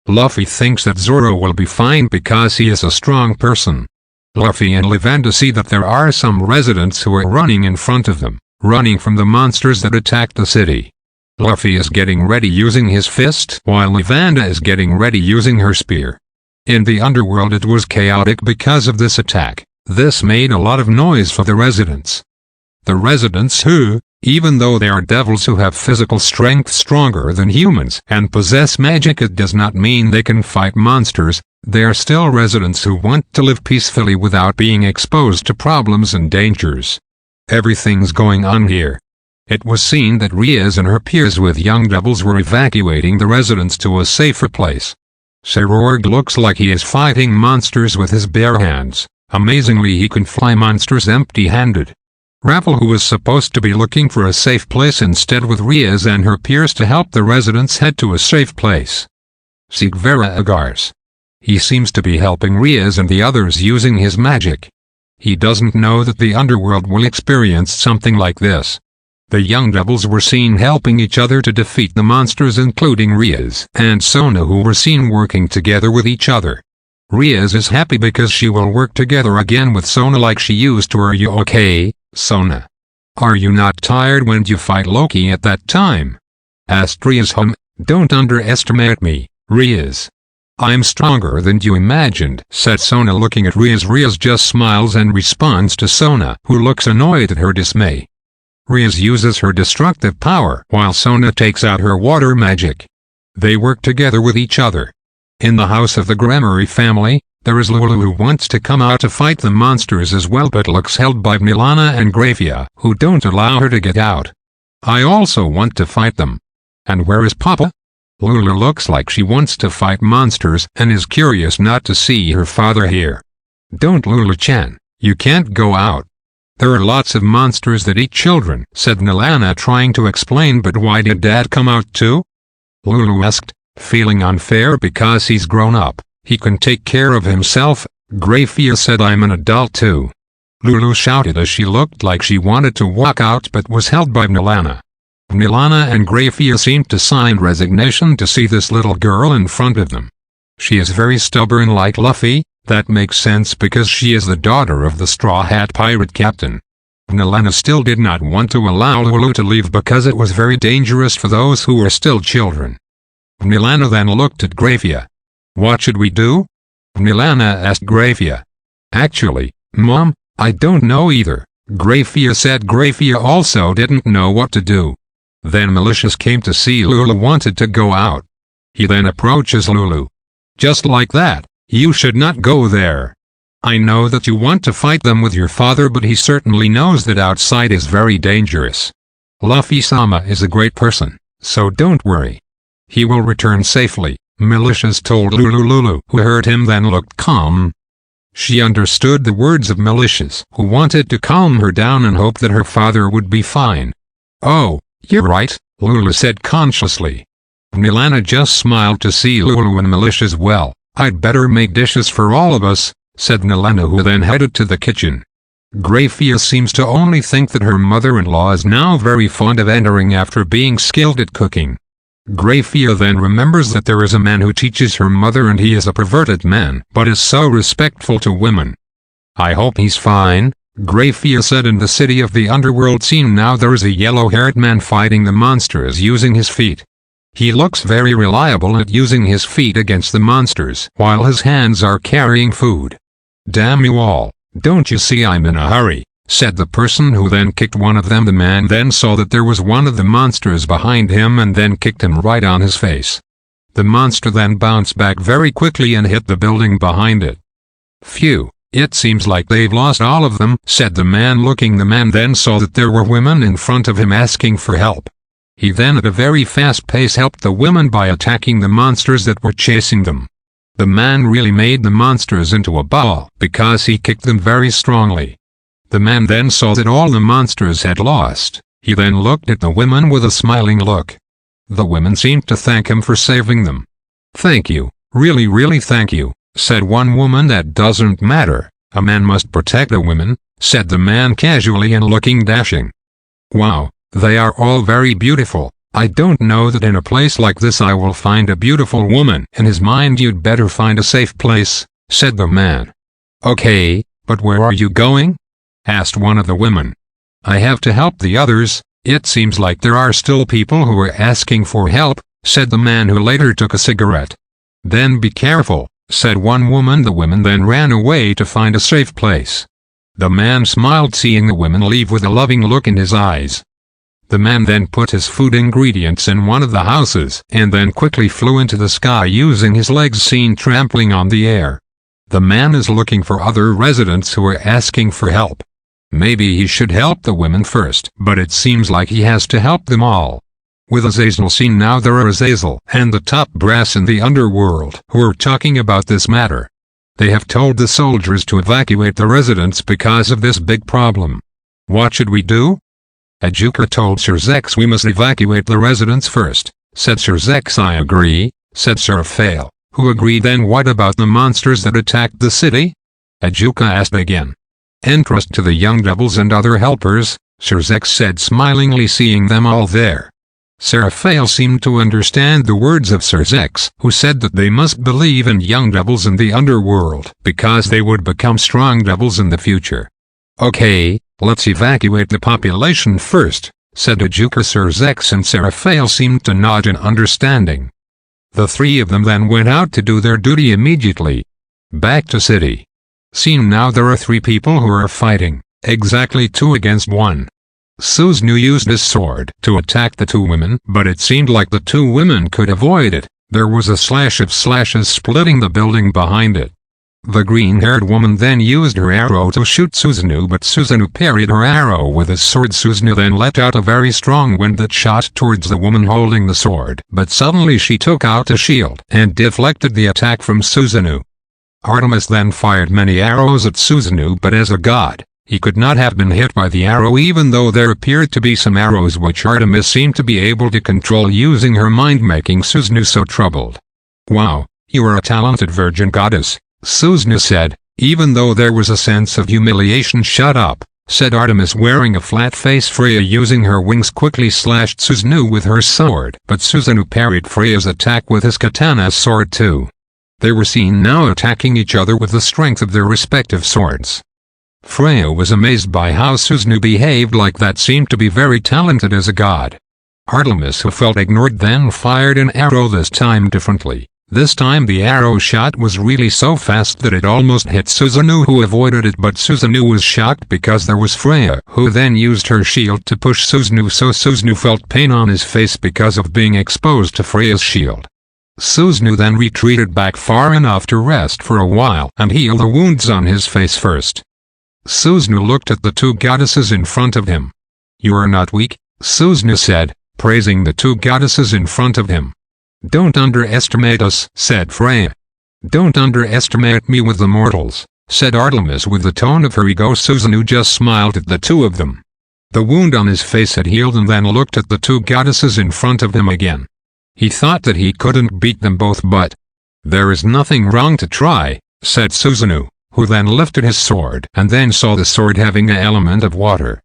Luffy thinks that Zoro will be fine because he is a strong person. Luffy and Lavanda see that there are some residents who are running in front of them, running from the monsters that attacked the city. Luffy is getting ready using his fist, while Evander is getting ready using her spear. In the underworld it was chaotic because of this attack. This made a lot of noise for the residents. The residents who, even though they are devils who have physical strength stronger than humans and possess magic, it does not mean they can fight monsters. They are still residents who want to live peacefully without being exposed to problems and dangers. Everything's going on here. It was seen that Riaz and her peers with young devils were evacuating the residents to a safer place. Serorg looks like he is fighting monsters with his bare hands. Amazingly, he can fly monsters empty-handed. Raffle, who was supposed to be looking for a safe place, instead with Riaz and her peers to help the residents head to a safe place. Sigvera Agars. He seems to be helping Riaz and the others using his magic. He doesn't know that the underworld will experience something like this. The young devils were seen helping each other to defeat the monsters, including Riaz and Sona, who were seen working together with each other. Riaz is happy because she will work together again with Sona like she used to. Are you okay, Sona? Are you not tired when you fight Loki at that time? Asked Riaz. Don't underestimate me, Riaz. I'm stronger than you imagined, said Sona, looking at Riaz. Riaz just smiles and responds to Sona, who looks annoyed at her dismay. Riaz uses her destructive power while Sona takes out her water magic. They work together with each other. In the house of the Gremory family, there is Lulu, who wants to come out to fight the monsters as well, but looks held by Milana and Grafia, who don't allow her to get out. I also want to fight them. And where is Papa? Lulu looks like she wants to fight monsters and is curious not to see her father here. Don't, Lulu-chan, you can't go out. There are lots of monsters that eat children, said Milana, trying to explain. But why did Dad come out too? Lulu asked, feeling unfair because he's grown up. He can take care of himself. Grafia said, I'm an adult too. Lulu shouted as she looked like she wanted to walk out but was held by Milana. Milana and Grafia seemed to sign resignation to see this little girl in front of them. She is very stubborn like Luffy. That makes sense because she is the daughter of the Straw Hat Pirate Captain. Milana still did not want to allow Lulu to leave because it was very dangerous for those who were still children. Milana then looked at Grafia. What should we do? Milana asked Grafia. Actually, Mom, I don't know either, Grafia said. Grafia also didn't know what to do. Then Malicious came to see Lulu wanted to go out. He then approaches Lulu. Just like that. You should not go there. I know that you want to fight them with your father, but he certainly knows that outside is very dangerous. Luffy-sama is a great person, so don't worry. He will return safely, Malicious told Lulu. Lulu, who heard him, then looked calm. She understood the words of Malicious, who wanted to calm her down and hope that her father would be fine. Oh, you're right, Lulu said consciously. Milana just smiled to see Lulu and Malicious. Well, I'd better make dishes for all of us, said Milana, who then headed to the kitchen. Grafia seems to only think that her mother-in-law is now very fond of entering after being skilled at cooking. Grafia then remembers that there is a man who teaches her mother, and he is a perverted man, but is so respectful to women. I hope he's fine, Grafia said. In the city of the underworld scene now, there is a yellow-haired man fighting the monsters using his feet. He looks very reliable at using his feet against the monsters while his hands are carrying food. Damn you all, don't you see I'm in a hurry, said the person who then kicked one of them. The man then saw that there was one of the monsters behind him and then kicked him right on his face. The monster then bounced back very quickly and hit the building behind it. Phew, it seems like they've lost all of them, said the man looking. The man then saw that there were women in front of him asking for help. He then at a very fast pace helped the women by attacking the monsters that were chasing them. The man really made the monsters into a ball because he kicked them very strongly. The man then saw that all the monsters had lost. He then looked at the women with a smiling look. The women seemed to thank him for saving them. Thank you, really thank you, said one woman. That doesn't matter, a man must protect the women, said the man casually and looking dashing. Wow. They are all very beautiful. I don't know that in a place like this I will find a beautiful woman. In his mind, you'd better find a safe place, said the man. Okay, but where are you going? Asked one of the women. I have to help the others. It seems like there are still people who are asking for help, said the man who later took a cigarette. Then be careful, said one woman. The women then ran away to find a safe place. The man smiled seeing the women leave with a loving look in his eyes. The man then put his food ingredients in one of the houses and then quickly flew into the sky using his legs seen trampling on the air. The man is looking for other residents who are asking for help. Maybe he should help the women first, but it seems like he has to help them all. With Azazel seen now, there are Azazel and the top brass in the underworld who are talking about this matter. They have told the soldiers to evacuate the residents because of this big problem. What should we do? Ajuka told Sir Zex we must evacuate the residents first, said Sir Zex. I agree, said Sir Fail, who agreed. Then what about the monsters that attacked the city? Ajuka asked again. Entrust to the young devils and other helpers, Sir Zex said smilingly seeing them all there. Sir Fail seemed to understand the words of Sir Zex, who said that they must believe in young devils in the underworld because they would become strong devils in the future. Okay, let's evacuate the population first, said Ajuka. Sir Zex and Sir Fail seemed to nod in understanding. The three of them then went out to do their duty immediately. Back to city. Seen now, there are 3 people who are fighting, exactly 2 against 1. Susanoo used his sword to attack the 2 women, but it seemed like the 2 women could avoid it. There was a slash of slashes splitting the building behind it. The green-haired woman then used her arrow to shoot Susanoo, but Susanoo parried her arrow with his sword. Susanoo then let out a very strong wind that shot towards the woman holding the sword, but suddenly she took out a shield and deflected the attack from Susanoo. Artemis then fired many arrows at Susanoo, but as a god, he could not have been hit by the arrow, even though there appeared to be some arrows which Artemis seemed to be able to control using her mind, making Susanoo so troubled. Wow, you are a talented virgin goddess, Susanoo said, even though there was a sense of humiliation. Shut up, said Artemis wearing a flat face. Freya using her wings quickly slashed Susanoo with her sword, but Susanoo parried Freya's attack with his katana sword too. They were seen now attacking each other with the strength of their respective swords. Freya was amazed by how Susanoo behaved like that, seemed to be very talented as a god. Artemis, who felt ignored, then fired an arrow, this time differently. This time the arrow shot was really so fast that it almost hit Susanoo, who avoided it, but Susanoo was shocked because there was Freya, who then used her shield to push Susanoo, so Susanoo felt pain on his face because of being exposed to Freya's shield. Susanoo then retreated back far enough to rest for a while and heal the wounds on his face first. Susanoo looked at the 2 goddesses in front of him. You are not weak, Susanoo said, praising the 2 goddesses in front of him. Don't underestimate us, said Freya. Don't underestimate me with the mortals, said Artemis with the tone of her ego. Susanoo just smiled at the 2 of them. The wound on his face had healed and then looked at the 2 goddesses in front of him again. He thought that he couldn't beat them both, but there is nothing wrong to try, said Susanoo, who then lifted his sword and then saw the sword having an element of water.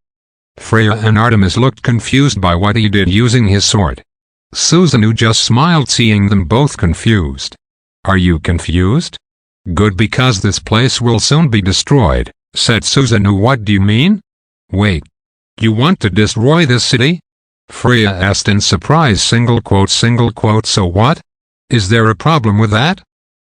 Freya and Artemis looked confused by what he did using his sword. Susanoo just smiled seeing them both confused. Are you confused? Good, because this place will soon be destroyed, said Susanoo. What do you mean? Wait. You want to destroy this city? Freya asked in surprise. Single quote. So what? Is there a problem with that?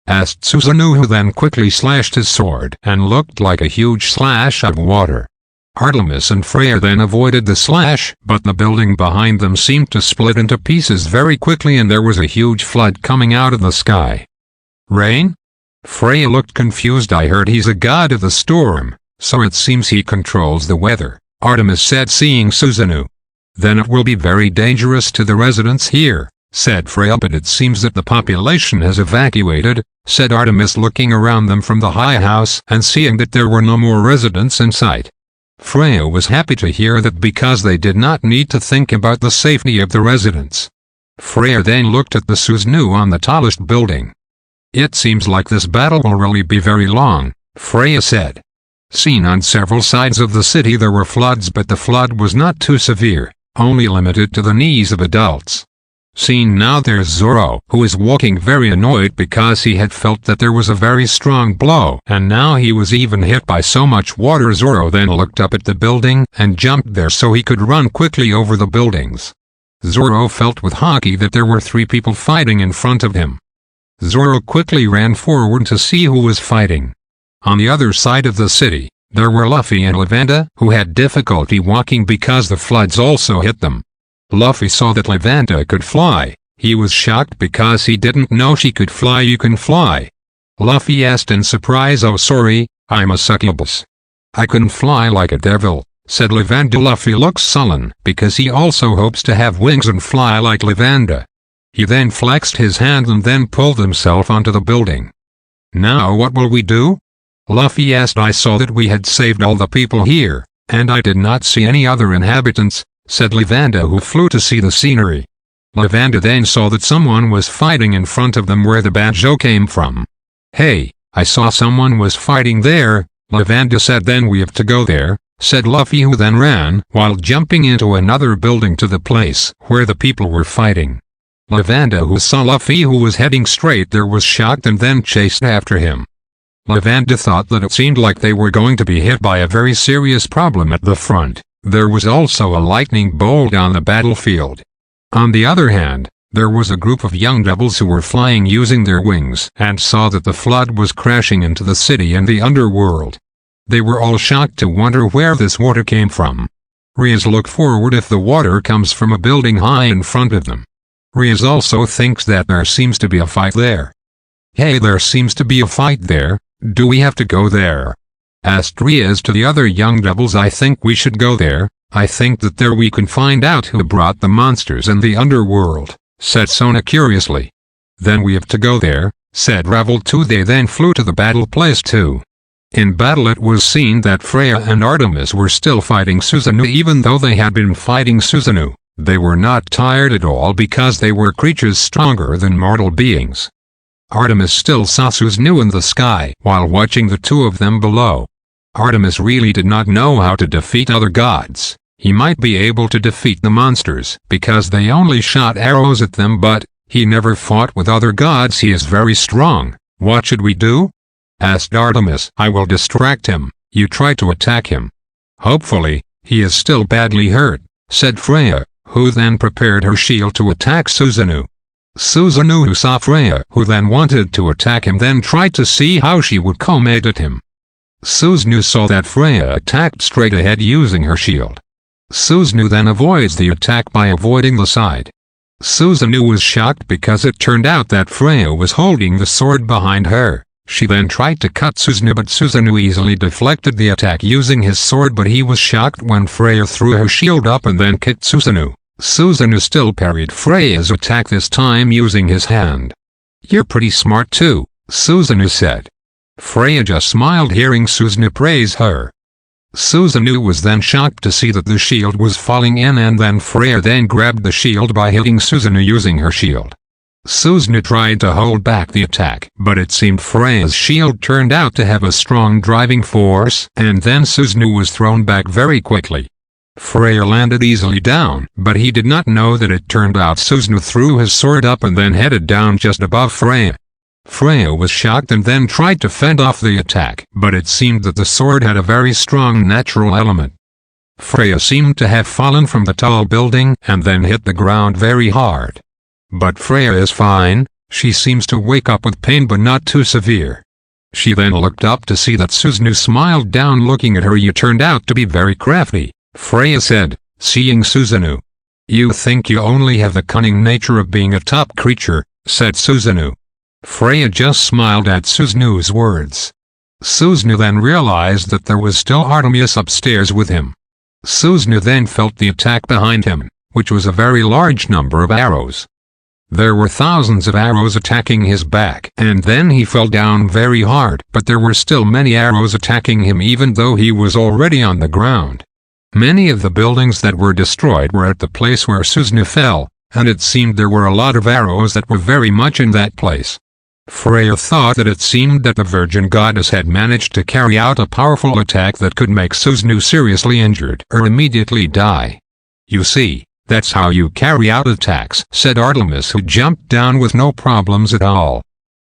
Asked Susanoo, who then quickly slashed his sword and looked like a huge slash of water. Artemis and Freya then avoided the slash, but the building behind them seemed to split into pieces very quickly and there was a huge flood coming out of the sky. Rain? Freya looked confused. I heard he's a god of the storm, so it seems he controls the weather, Artemis said seeing Susanoo. Then it will be very dangerous to the residents here, said Freya. But it seems that the population has evacuated, said Artemis looking around them from the high house and seeing that there were no more residents in sight. Freya was happy to hear that because they did not need to think about the safety of the residents. Freya then looked at the Susanoo on the tallest building. It seems like this battle will really be very long, Freya said. Seen on several sides of the city there were floods, but the flood was not too severe, only limited to the knees of adults. Seen now, there's Zoro, who is walking very annoyed because he had felt that there was a very strong blow, and now he was even hit by so much water. Zoro then looked up at the building and jumped there so he could run quickly over the buildings. Zoro felt with Haki that there were 3 people fighting in front of him. Zoro quickly ran forward to see who was fighting. On the other side of the city, there were Luffy and Lavanda, who had difficulty walking because the floods also hit them. Luffy saw that Lavanda could fly. He was shocked because he didn't know she could fly. You can fly? Luffy asked in surprise. Oh, sorry, I'm a succubus. I couldn't fly like a devil, said Lavanda. Luffy looks sullen because he also hopes to have wings and fly like Lavanda. He then flexed his hand and then pulled himself onto the building. Now what will we do? Luffy asked. I saw that we had saved all the people here, and I did not see any other inhabitants, said Lavanda, who flew to see the scenery. Lavanda then saw that someone was fighting in front of them where the banjo came from. Hey, I saw someone was fighting there, Lavanda said. Then we have to go there, said Luffy, who then ran while jumping into another building to the place where the people were fighting. Lavanda, who saw Luffy who was heading straight there, was shocked and then chased after him. Lavanda thought that it seemed like they were going to be hit by a very serious problem at the front. There was also a lightning bolt on the battlefield. On the other hand, there was a group of young devils who were flying using their wings and saw that the flood was crashing into the city and the underworld. They were all shocked to wonder where this water came from. Riaz looked forward if the water comes from a building high in front of them. Riaz also thinks that there seems to be a fight there. Hey, there seems to be a fight there. Do we have to go there? Asked Riaz to the other young devils. I think we should go there. I think that there we can find out who brought the monsters in the underworld, said Sona curiously. Then we have to go there, said Ravel too. They then flew to the battle place too. In battle it was seen that Freya and Artemis were still fighting Susanoo. Even though they had been fighting Susanoo, they were not tired at all because they were creatures stronger than mortal beings. Artemis still saw Susanoo in the sky while watching the 2 of them below. Artemis really did not know how to defeat other gods. He might be able to defeat the monsters because they only shot arrows at them, but he never fought with other gods. He is very strong. What should we do? Asked Artemis. I will distract him. You try to attack him. Hopefully, he is still badly hurt, said Freya, who then prepared her shield to attack Susanoo. Susanoo, who saw Freya, who then wanted to attack him, then tried to see how she would come at him. Susanoo saw that Freya attacked straight ahead using her shield. Susanoo then avoids the attack by avoiding the side. Susanoo was shocked because it turned out that Freya was holding the sword behind her. She then tried to cut Susanoo, but Susanoo easily deflected the attack using his sword, but he was shocked when Freya threw her shield up and then kicked Susanoo. Susanoo still parried Freya's attack, this time using his hand. You're pretty smart too, Susanoo said. Freya just smiled hearing Susanoo praise her. Susanoo was then shocked to see that the shield was falling in, and then Freya then grabbed the shield by hitting Susanoo using her shield. Susanoo tried to hold back the attack, but it seemed Freya's shield turned out to have a strong driving force, and then Susanoo was thrown back very quickly. Freya landed easily down, but he did not know that it turned out Susanoo threw his sword up and then headed down just above Freya. Freya was shocked and then tried to fend off the attack, but it seemed that the sword had a very strong natural element. Freya seemed to have fallen from the tall building and then hit the ground very hard. But Freya is fine. She seems to wake up with pain but not too severe. She then looked up to see that Susanoo smiled down looking at her. You turned out to be very crafty, Freya said, seeing Susanoo. You think you only have the cunning nature of being a top creature, said Susanoo. Freya just smiled at Susanoo's words. Susanoo then realized that there was still Artemis upstairs with him. Susanoo then felt the attack behind him, which was a very large number of arrows. There were thousands of arrows attacking his back, and then he fell down very hard, but there were still many arrows attacking him even though he was already on the ground. Many of the buildings that were destroyed were at the place where Susanoo fell, and it seemed there were a lot of arrows that were very much in that place. Freya thought that it seemed that the Virgin Goddess had managed to carry out a powerful attack that could make Susanoo seriously injured or immediately die. You see, That's how you carry out attacks, said Artemis, who jumped down with no problems at all.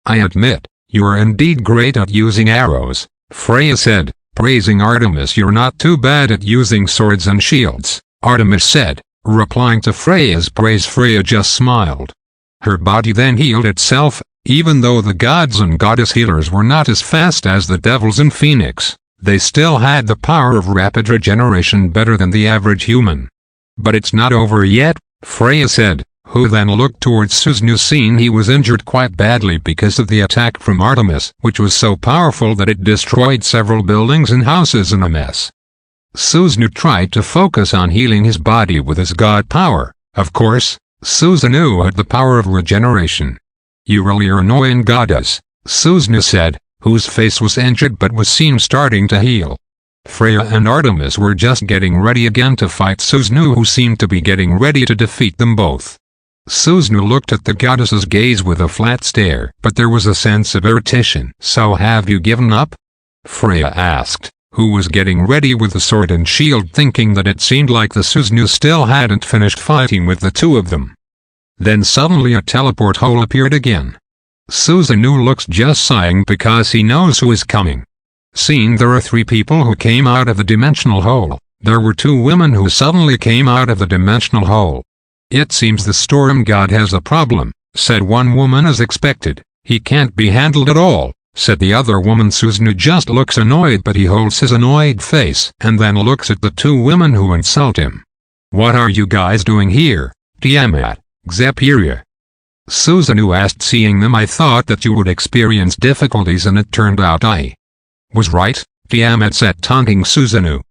I admit, you are indeed great at using arrows, Freya said, praising Artemis. You're not too bad at using swords and shields, Artemis said, replying to Freya's praise. Freya just smiled. Her body then healed itself. Even though the gods and goddess healers were not as fast as the devils in Phoenix, they still had the power of rapid regeneration, better than the average human. But it's not over yet, Freya said, who then looked towards Susanoo, seeing he was injured quite badly because of the attack from Artemis, which was so powerful that it destroyed several buildings and houses in a mess. Susanoo tried to focus on healing his body with his god power. Of course, Susanoo had the power of regeneration. You really are annoying goddess, Susanoo said, whose face was injured but was seen starting to heal. Freya and Artemis were just getting ready again to fight Susanoo, who seemed to be getting ready to defeat them both. Susanoo looked at the goddess's gaze with a flat stare, but there was a sense of irritation. So have you given up? Freya asked, who was getting ready with the sword and shield, thinking that it seemed like the Susanoo still hadn't finished fighting with the two of them. Then suddenly a teleport hole appeared again. Susanoo looks just sighing because he knows who is coming. Seeing there are 3 people who came out of the dimensional hole, there were 2 women who suddenly came out of the dimensional hole. It seems the storm god has a problem, said one woman as expected. He can't be handled at all, said the other woman. Susanoo just looks annoyed, but he holds his annoyed face and then looks at the 2 women who insult him. What are you guys doing here, Tiamat, Xaperia? Susanoo asked, seeing them. I thought that you would experience difficulties, and it turned out I was right, Tiamat said, taunting Susanoo.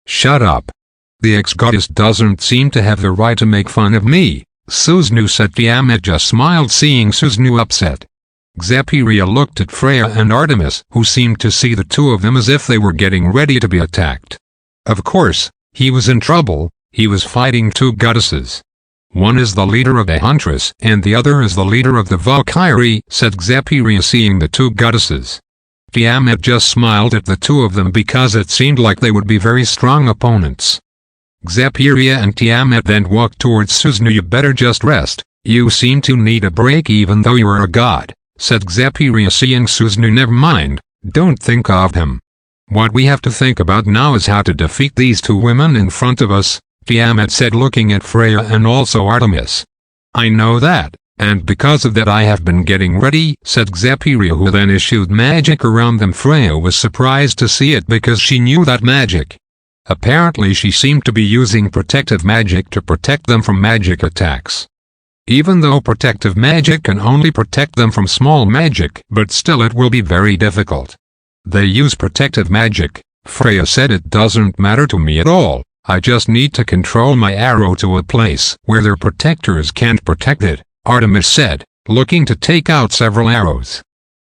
Shut up. The ex-goddess doesn't seem to have the right to make fun of me, Susanoo said. Tiamat just smiled, seeing Susanoo upset. Xaperia looked at Freya and Artemis, who seemed to see the 2 of them as if they were getting ready to be attacked. Of course, he was in trouble. He was fighting 2 goddesses. One is the leader of the Huntress, and the other is the leader of the Valkyrie, said Xaperia, seeing the 2 goddesses. Tiamat just smiled at the 2 of them because it seemed like they would be very strong opponents. Xaperia and Tiamat then walked towards Susanoo. You better just rest, you seem to need a break even though you are a god, said Xaperia, seeing Susanoo. Never mind, don't think of him. What we have to think about now is how to defeat these 2 women in front of us, Tiamat said, looking at Freya and also Artemis. I know that, and because of that I have been getting ready, said Xaperia, who then issued magic around them. Freya was surprised to see it because she knew that magic. Apparently she seemed to be using protective magic to protect them from magic attacks. Even though protective magic can only protect them from small magic, but still it will be very difficult. They use protective magic, Freya said. It doesn't matter to me at all. I just need to control my arrow to a place where their protectors can't protect it, Artemis said, looking to take out several arrows.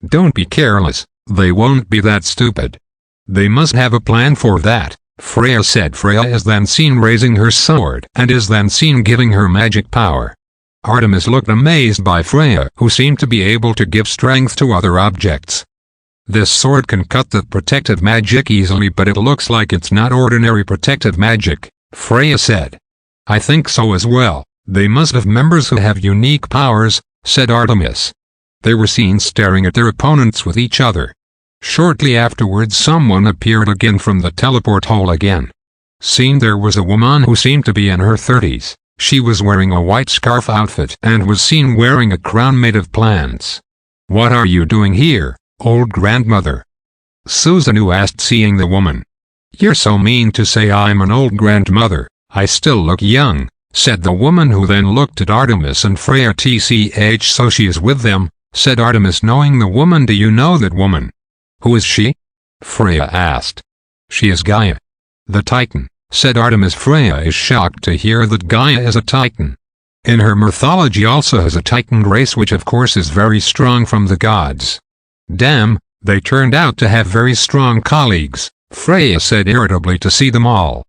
Don't be careless, they won't be that stupid. They must have a plan for that, Freya said. Freya is then seen raising her sword and is then seen giving her magic power. Artemis looked amazed by Freya, who seemed to be able to give strength to other objects. This sword can cut the protective magic easily, but it looks like it's not ordinary protective magic, Freya said. I think so as well. They must have members who have unique powers, said Artemis. They were seen staring at their opponents with each other. Shortly afterwards someone appeared again from the teleport hole again. Seen there was a woman who seemed to be in her 30s. She was wearing a white scarf outfit and was seen wearing a crown made of plants. What are you doing here, old grandmother? Susanoo asked, seeing the woman. You're so mean to say I'm an old grandmother. I still look young, said the woman, who then looked at Artemis and Freya. TCH, so she is with them, said Artemis, knowing the woman. Do you know that woman? Who is she? Freya asked. She is Gaia, the Titan, said Artemis. Freya is shocked to hear that Gaia is a Titan. In her mythology also has a Titan race, which of course is very strong from the gods. Damn, they turned out to have very strong colleagues, Freya said irritably to see them all.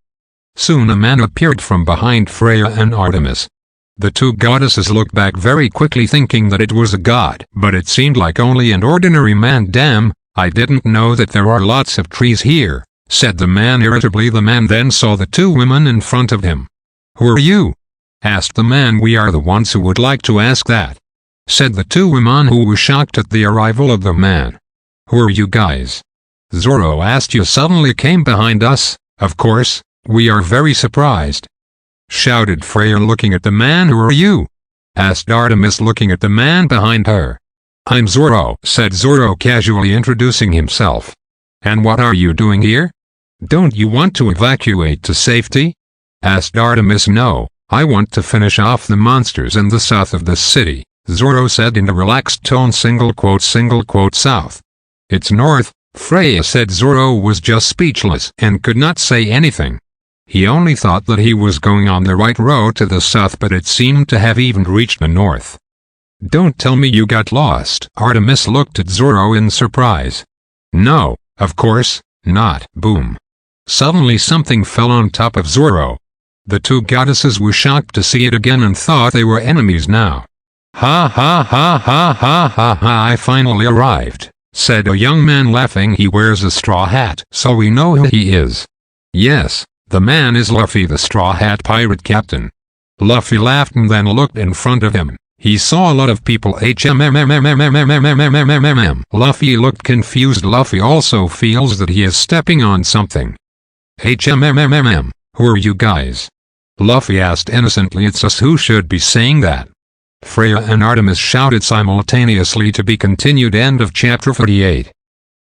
Soon a man appeared from behind Freya and Artemis. The 2 goddesses looked back very quickly, thinking that it was a god, but it seemed like only an ordinary man. Damn, I didn't know that there are lots of trees here, said the man irritably. The man then saw the 2 women in front of him. Who are you? asked the man. We are the ones who would like to ask that, said the two women who were shocked at the arrival of the man. Who are you guys? Zoro asked. You suddenly came behind us, of course, we are very surprised, shouted Freya, looking at the man. Who are you? Asked Artemis, looking at the man behind her. I'm Zoro, said Zoro, casually introducing himself. And what are you doing here? Don't you want to evacuate to safety? Asked Artemis. No, I want to finish off the monsters in the south of the city, Zoro said in a relaxed tone. Single quote south. It's north, Freya said. Zoro was just speechless and could not say anything. He only thought that he was going on the right road to the south, but it seemed to have even reached the north. Don't tell me you got lost. Artemis looked at Zoro in surprise. No, of course not. Boom. Suddenly something fell on top of Zoro. The two goddesses were shocked to see it again and thought they were enemies now. Ha ha ha ha ha ha ha, I finally arrived, said a young man, laughing. He wears a straw hat, so we know who he is. Yes, the man is Luffy, the Straw Hat Pirate Captain. Luffy laughed and then looked in front of him. He saw a lot of people. Luffy looked confused. Luffy also feels that he is stepping on something. Who are you guys? Luffy asked innocently. It's us. Who should be saying that? Freya and Artemis shouted simultaneously. To be continued. End of chapter 48.